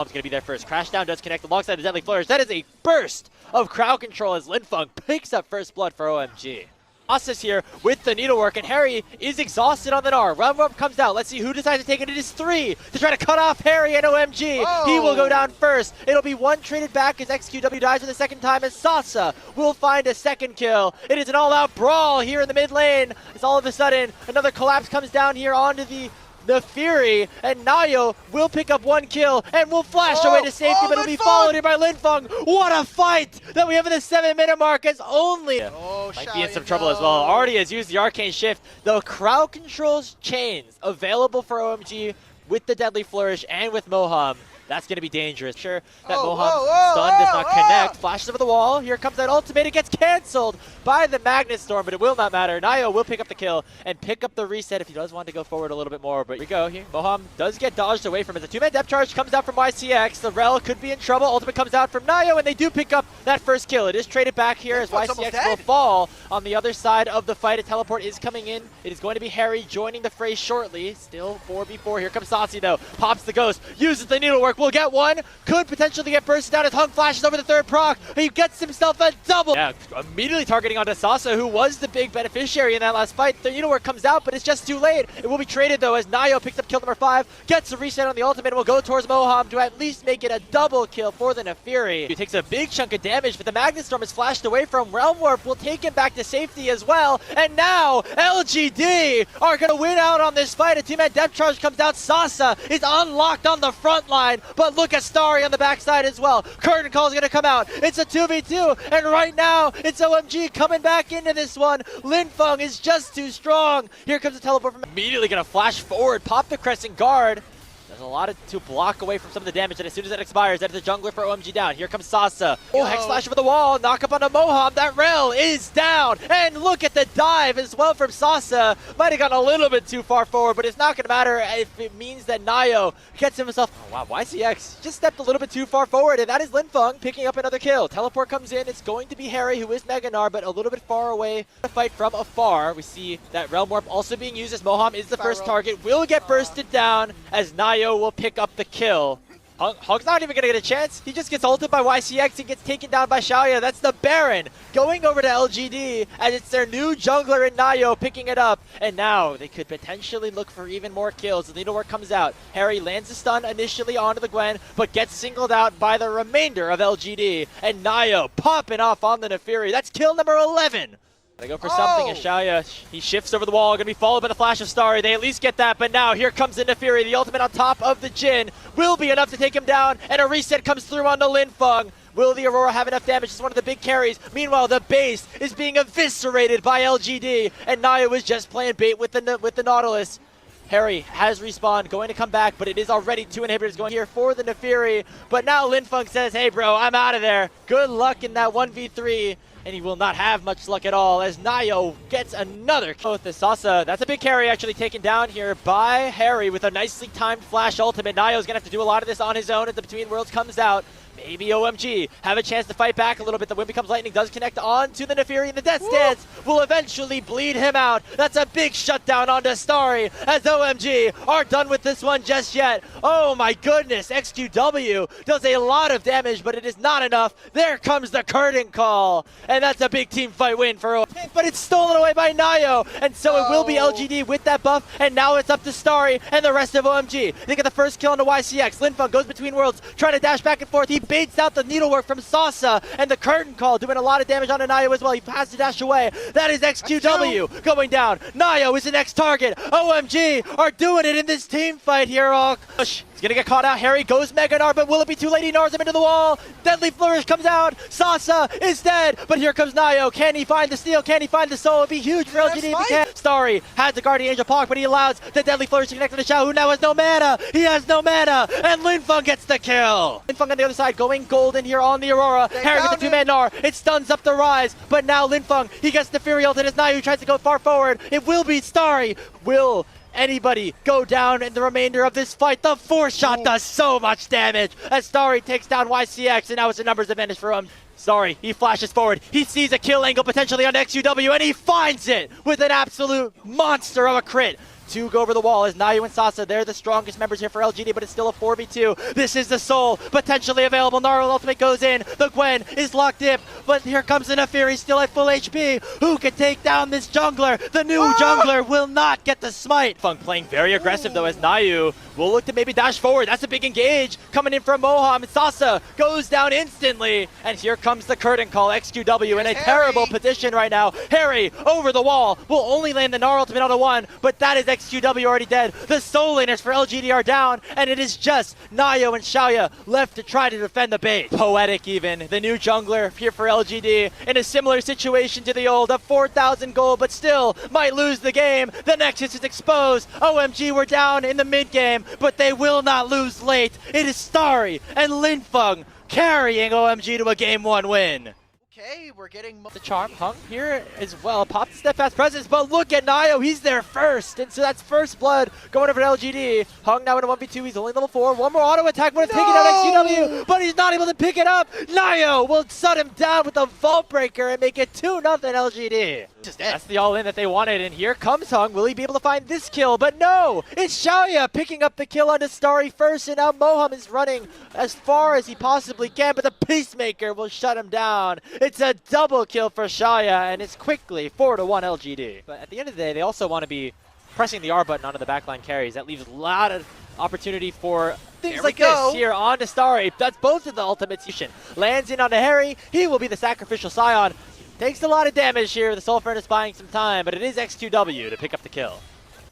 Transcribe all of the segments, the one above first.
Going to be there first. Crashdown does connect alongside the Deadly Flourish. That is a burst of crowd control as Linfeng picks up first blood for OMG. Process here with the needlework, and Harry is exhausted on the Gnar. Realm Warp comes out. Let's see who decides to take it. It is 3 to try to cut off Harry and OMG. Oh. He will go down first. It'll be 1 traded back as XQW dies for the second time, as Sasa will find a second kill. It is an all-out brawl here in the mid lane. It's all of a sudden another collapse comes down here onto the Fury, and Nayo will pick up 1 kill and will flash away to safety, but it'll be followed here by Linfeng. What a fight that we have in the 7-minute mark, as only might be in some trouble as well. Already has used the Arcane Shift. The crowd controls chains available for OMG with the Deadly Flourish and with Moham. That's going to be dangerous. Sure that Moham's stun does not connect. Flashes over the wall. Here comes that ultimate. It gets canceled by the Magnet Storm, but it will not matter. Nayo will pick up the kill and pick up the reset if he does want to go forward a little bit more. But here we go. Here, Moham does get dodged away from it. The 2-man depth charge comes out from YCX. The Rel could be in trouble. Ultimate comes out from Nayo, and they do pick up that first kill. It is traded back here as YCX will fall on the other side of the fight. A teleport is coming in. It is going to be Harry joining the fray shortly. Still 4v4. Here comes Satsi, though. Pops the Ghost. Uses the needlework. Will get 1. Could potentially get bursted out as Hung flashes over the 3rd proc. He gets himself a double. Yeah, immediately targeting onto Sasa, who was the big beneficiary in that last fight. The needlework comes out, but it's just too late. It will be traded, though, as Nayo picks up kill number 5, gets a reset on the ultimate, and will go towards Moham to at least make it a double kill for the Nefiri. He takes a big chunk of damage, but the Magnet Storm is flashed away from. Realm Warp will take him back to safety as well. And now LGD are going to win out on this fight. A 2-man depth charge comes out. Sasa is unlocked on the front line, but look at Starry on the backside as well. Curtain call is going to come out. It's a 2v2, and right now it's OMG coming back into this one. Linfeng is just too strong. Here comes the teleport from immediately going to flash forward, pop the crescent guard. There's a lot to block away from some of the damage, and as soon as that expires, that is the jungler for OMG down. Here comes Sasa. Oh, Hex Slash over the wall, knock up onto Moham. That Rel is down, and look at the dive as well from Sasa. Might have gotten a little bit too far forward, but it's not going to matter if it means that Nayo gets himself. Oh, wow, YCX just stepped a little bit too far forward, and that is Linfeng picking up another kill. Teleport comes in. It's going to be Harry, who is Mega Gnar, but a little bit far away. The fight from afar. We see that Realm Warp also being used as Moham is the first target. Will get bursted down as Nayo will pick up the kill. Hung's not even going to get a chance. He just gets ulted by YCX and gets taken down by Xiaoya. That's the Baron going over to LGD as it's their new jungler in Nayo picking it up. And now they could potentially look for even more kills. The needlework comes out. Harry lands a stun initially onto the Gwen, but gets singled out by the remainder of LGD. And Nayo popping off on the Nefiri. That's kill number 11. They go for something, and Xiaoya, he shifts over the wall, going to be followed by the flash of Starry. They at least get that, but now here comes the Nefiri. The ultimate on top of the Jhin will be enough to take him down, and a reset comes through on the Linfeng. Will the Aurora have enough damage? It's one of the big carries. Meanwhile, the base is being eviscerated by LGD, and Nayo is just playing bait with the Nautilus. Harry has respawned, going to come back, but it is already 2 inhibitors going here for the Nefiri. But now Linfeng says, hey bro, I'm out of there. Good luck in that 1v3. And he will not have much luck at all as Nayo gets another kill with the Sasa. That's a big carry actually taken down here by Harry with a nicely timed flash ultimate. Nayo's going to have to do a lot of this on his own as the Between Worlds comes out. Maybe OMG have a chance to fight back a little bit. The Wind Becomes Lightning does connect on to the Nefiri, and the Death Stance will eventually bleed him out. That's a big shutdown onto Starry as OMG aren't done with this one just yet. Oh my goodness, XQW does a lot of damage, but it is not enough. There comes the curtain call, and that's a big team fight win for OMG. But it's stolen away by Nayo, and so it will be LGD with that buff, and now it's up to Starry and the rest of OMG. They get the first kill onto YCX. Linfeng goes between worlds, trying to dash back and forth. He baits out the needlework from Sasa, and the curtain call doing a lot of damage on Nayo as well. He has to dash away. That is XQW going down. Nayo is the next target. OMG are doing it in this team fight here. He's gonna get caught out. Harry goes Mega Gnar, but will it be too late? He gnars him into the wall. Deadly Flourish comes out. Sasa is dead, but here comes Nayo. Can he find the steal? Can he find the soul? It'd be huge for LGD if he can. Starry has the Guardian Angel Pog, but he allows the Deadly Flourish to connect to the Xiao, who now has no mana. He has no mana, and Linfeng gets the kill. Linfeng on the other side going golden here on the Aurora. Harry with the 2-man Gnar. It stuns up the Rise, but now Linfeng, he gets the Fury ult, and it's Nayo who tries to go far forward. It will be Starry. Will anybody go down in the remainder of this fight? The Force Shot does so much damage as Starry takes down YCX, and now it's a numbers advantage for him. Sorry, he flashes forward. He sees a kill angle potentially on XQW, and he finds it with an absolute monster of a crit. two go over the wall as Nayu and Sasa, they're the strongest members here for LGD, but it's still a 4v2. This is the Soul, potentially available. Gnarl ultimate goes in. The Gwen is locked in, but here comes the Nefiri still at full HP. Who can take down this jungler? The new jungler will not get the smite. Funk playing very aggressive though as Nayu will look to maybe dash forward. That's a big engage coming in from Moham. Sasa goes down instantly, and here comes the curtain call. XQW in a terrible position right now. Harry over the wall will only land the Gnarl ultimate on a one, but that is XQW already dead. The soul laners for LGD are down, and it is just Nayo and Xiaoya left to try to defend the base. Poetic even, the new jungler here for LGD in a similar situation to the old, of 4,000 gold, but still might lose the game. The Nexus is exposed. OMG were down in the mid game, but they will not lose late. It is Starry and Linfeng carrying OMG to a game 1 win. Okay, we're getting The charm hung here as well. Pop the steadfast presence, but look at Nayo. He's there first, and so that's first blood going over to LGD. Hung now in a 1v2. He's only level 4. One more auto attack would have taken out XQW, but he's not able to pick it up. Nayo will shut him down with a vault breaker and make it 2-0 LGD. That's the all-in that they wanted, and here comes Hung. Will he be able to find this kill? But no, it's Xiaoya picking up the kill onto Starry first, and now Moham is running as far as he possibly can, but the Peacemaker will shut him down. It's a double kill for Xiaoya, and it's quickly 4-1 LGD. But at the end of the day, they also want to be pressing the R button onto the backline carries. That leaves a lot of opportunity for things like this here onto Starry. That's both of the ultimates. Lands in onto Harry. He will be the sacrificial scion. Takes a lot of damage here. The Soul Furnace buying some time, but it is XQW to pick up the kill.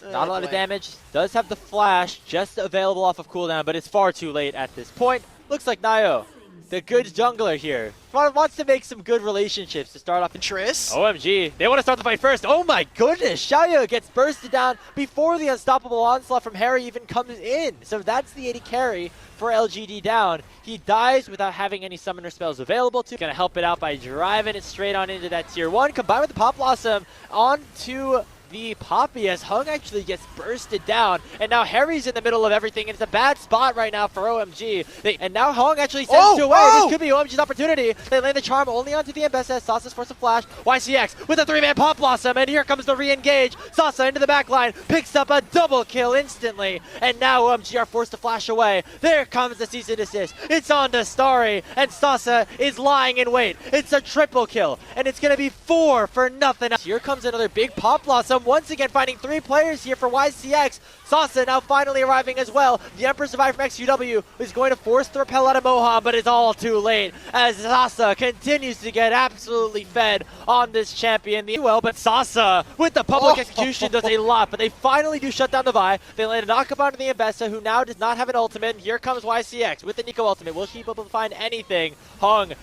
Not a lot of damage. Does have the flash just available off of cooldown, but it's far too late at this point. Looks like Nayo, the good jungler here, wants to make some good relationships to start off. Triss. OMG, they want to start the fight first. Oh my goodness, Xiaoya gets bursted down before the unstoppable onslaught from Harry even comes in. So that's the 80 carry for LGD down. He dies without having any summoner spells available to. Gonna help it out by driving it straight on into that tier 1, combined with the Pop Blossom onto the Poppy as Hung actually gets bursted down, and now Harry's in the middle of everything, and it's a bad spot right now for OMG. And now Hung actually sends two away. This could be OMG's opportunity. They land the charm only onto the Ambessa. Sasa's forced a flash. YCX with a 3-man Pop Blossom, and here comes the re-engage. Sasa into the backline, picks up a double kill instantly, and now OMG are forced to flash away. There comes the cease and desist. It's on to Starry, and Sasa is lying in wait. It's a triple kill, and it's going to be 4-0. Here comes another big Pop Blossom. Once again finding 3 players here for YCX. Sasa now finally arriving as well. The Emperor survived from XQW is going to force the repel out of Moham, but it's all too late as Sasa continues to get absolutely fed on this champion. But Sasa with the public execution does a lot, but they finally do shut down the Vi. They land a knockup onto the Ambessa, who now does not have an ultimate. And here comes YCX with the Nico ultimate. Will she be able to find anything? Hung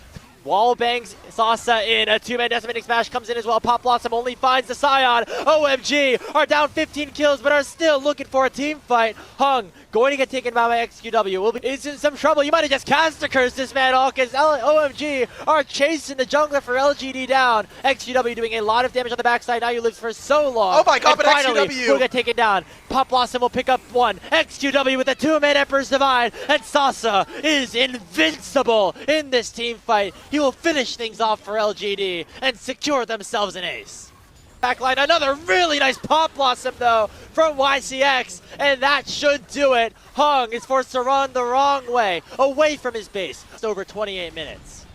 wall bangs Sasa in. A 2-man decimating smash comes in as well. Pop Blossom only finds the Scion. OMG are down 15 kills, but are still looking for a team fight. Hung going to get taken by XQW. Is in some trouble. You might have just cast a curse this man all, because OMG are chasing the jungler for LGD down. XQW doing a lot of damage on the backside. Now you lives for so long. Oh my god, and but finally, XQW will get taken down. Pop Blossom will pick up one. XQW with a 2-man Emperor's Divine, and Sasa is invincible in this team fight. He will finish things off for LGD and secure themselves an ace. Backline, another really nice Pop Blossom though from YCX, and that should do it. Hung is forced to run the wrong way, away from his base. It's over 28 minutes.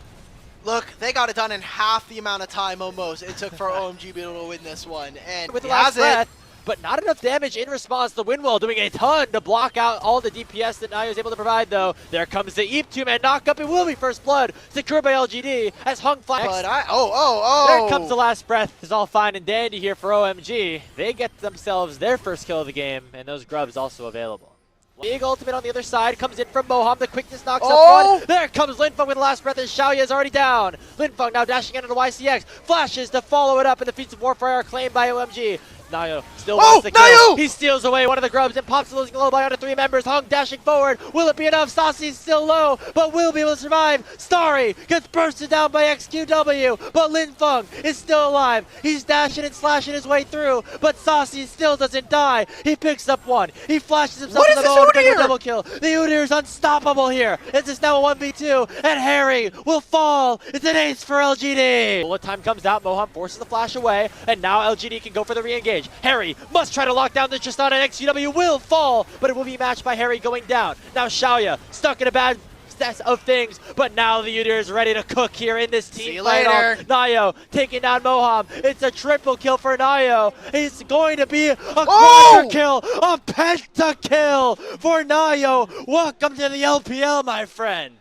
Look, they got it done in half the amount of time almost it took for OMG to be able to win this one. And with the last breath, but not enough damage in response. The Windwall doing a ton to block out all the DPS that Nayo is able to provide though. There comes the Eep 2-man knockup. It will be first blood secured by LGD as Hung flags. But there comes the last breath. It's all fine and dandy here for OMG. They get themselves their first kill of the game, and those grubs also available. Big ultimate on the other side comes in from Moham. The quickness knocks up one. There comes Linfeng with the last breath as Xiaoya is already down. Linfeng now dashing into the YCX. Flashes to follow it up, and the feats of warfare are claimed by OMG. Nayo still wants the kill. He steals away one of the grubs and pops the losing low by onto 3 members. Hung dashing forward. Will it be enough? Sasi's still low, but will be able to survive. Starry gets bursted down by XQW, but Linfeng is still alive. He's dashing and slashing his way through, but Sasi still doesn't die. He picks up one. He flashes himself to the bow and gets a double kill. The Udyr is unstoppable here. It's just now a 1v2, and Harry will fall. It's an ace for LGD. Bullet time comes out. Moham forces the flash away, and now LGD can go for the re-engage. engage. Harry must try to lock down the Tristana, and XQW will fall, but it will be matched by Harry going down. Now Xiaoya stuck in a bad stats of things, but now the Udyr is ready to cook here in this team fight. Nayo taking down Moham. It's a triple kill for Nayo. It's going to be a quadra kill, a pentakill for Nayo. Welcome to the LPL, my friend.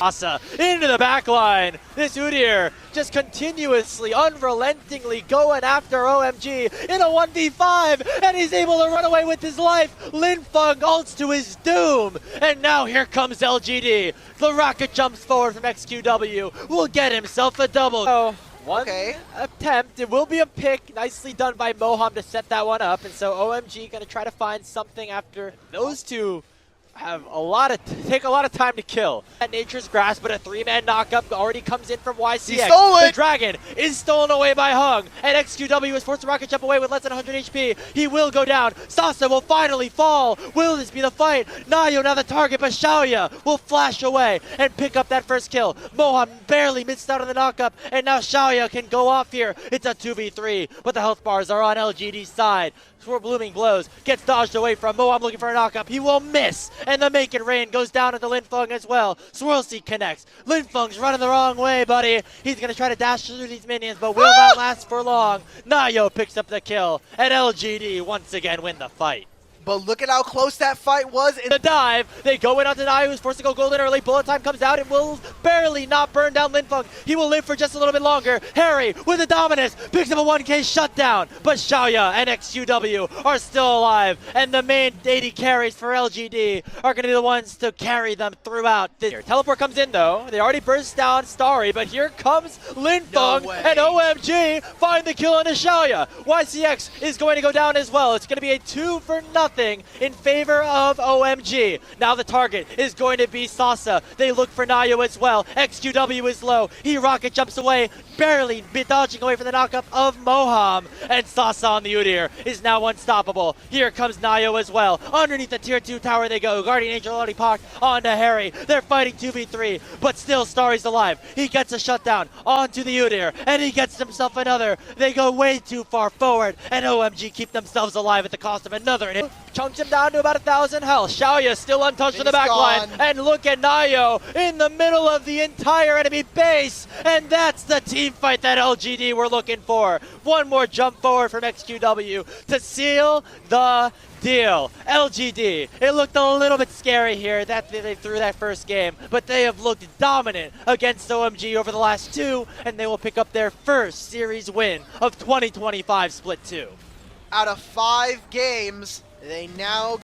Asa into the back line. This Udyr just continuously, unrelentingly going after OMG in a 1v5, and he's able to run away with his life. Linfeng ults to his doom, and now here comes LGD. The rocket jumps forward from XQW, will get himself a double. So, one attempt, it will be a pick, nicely done by Moham to set that one up, and so OMG gonna try to find something after those two have take a lot of time to kill. At Nature's Grasp, but a 3-man knockup already comes in from YCX. He stole it! The Dragon is stolen away by Hung, and XQW is forced to rocket jump away with less than 100 HP. He will go down. Sasa will finally fall. Will this be the fight? Nayo now the target, but Xiaoya will flash away and pick up that first kill. Moham barely missed out on the knockup, and now Xiaoya can go off here. It's a 2v3, but the health bars are on LGD's side. Blooming blows, gets dodged away from Moham looking for a knockup. He will miss, and the Make It Rain goes down into Linfeng as well. Swirl Seek connects. Linfeng's running the wrong way, buddy. He's going to try to dash through these minions, but will not last for long. Nayo picks up the kill, and LGD once again win the fight. But look at how close that fight was. In the dive, they go in onto Nayo, who's forced to go golden early. Bullet time comes out and will barely not burn down Linfeng. He will live for just a little bit longer. Harry, with the dominance, picks up a 1k shutdown. But Xiaoya and XQW are still alive. And the main 80 carries for LGD are going to be the ones to carry them throughout this year. Teleport comes in, though. They already burst down Starry, but here comes Linfeng and OMG find the kill on the Xiaoya. YCX is going to go down as well. It's going to be a 2-0 in favor of OMG. Now the target is going to be Sasa. They look for Nayo as well. XQW is low. He rocket jumps away, barely dodging away from the knockup of Moham. And Sasa on the Udyr is now unstoppable. Here comes Nayo as well. Underneath the tier 2 tower they go. Guardian Angel already popped onto Harry. They're fighting 2v3, but still Starry's alive. He gets a shutdown onto the Udyr, and he gets himself another. They go way too far forward, and OMG keep themselves alive at the cost of another hit. Chunks him down to about 1,000 health. Xiaoya still untouched in the back line. And look at Nayo in the middle of the entire enemy base. And that's the team fight that LGD were looking for. One more jump forward from XQW to seal the deal. LGD, it looked a little bit scary here that they threw that first game, but they have looked dominant against OMG over the last two, and they will pick up their first series win of 2025 Split 2. Out of 5 games, they now